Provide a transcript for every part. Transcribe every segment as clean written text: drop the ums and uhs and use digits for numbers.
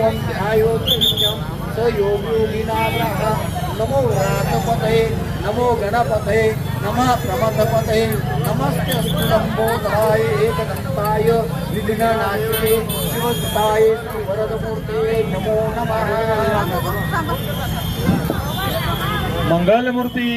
ओम ध्यायोत्तम स योगिनाग्रह नमो रातपतये नमो गणपतये नमः प्रमथपतये नमस्ते लंबोदराय एकदंताय विघ्ननाशिने शिवसुताय वरदमूर्ते नमो नमः। मंगलमूर्ती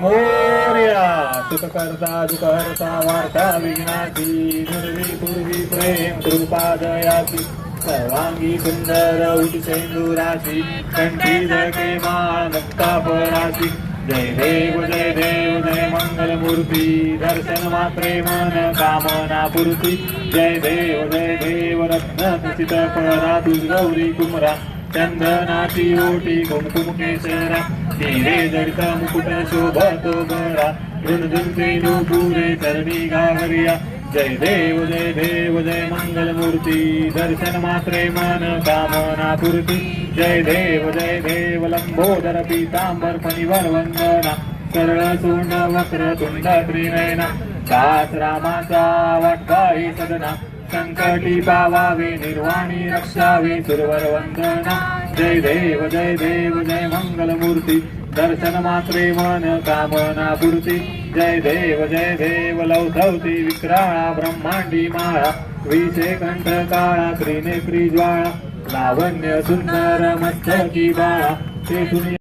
मोरया सुखकर्ता दुःखहर्ता वार्ता विघ्नाची दुर्वी पूर्वी प्रेम कृपादयाची सर्वांगी सुंदर उठसेंदुराची कंठी जगे माळ मुक्तापराची जय देव जय मंगलमूर्ती दर्शन मात्रे मन कामना पूर्ती जय देव रत्नखचित फळा तुझ गौरी कुमरा चंदनाची ओटी कुमकुम केशरा हिरे जडका मुकुट शोभतो गळा झुणझुणते नूपुरे चरणी गावरिया जय देव जय मंगलमूर्ती दर्शन मात्रे मन कामना पूर्ती जय देव लंबोदर पीतांबर फणीवर वंदना सरळ सोंड वक्र तुंड त्रिनयना दास रामाचा वाटवाई सदना संकटी पावावे निर्वाणी रक्षावे सुरवर वंदना जय देव जय मंगलमूर्ती दर्शन मात्रे मन कामना पूर्ती जय देव लौधवती विक्राळा ब्रह्मांडी माळा विषे कंठ काळा त्रिनेत्री ज्वाळा लावण्य सुंदर मस्तकी बाळा ते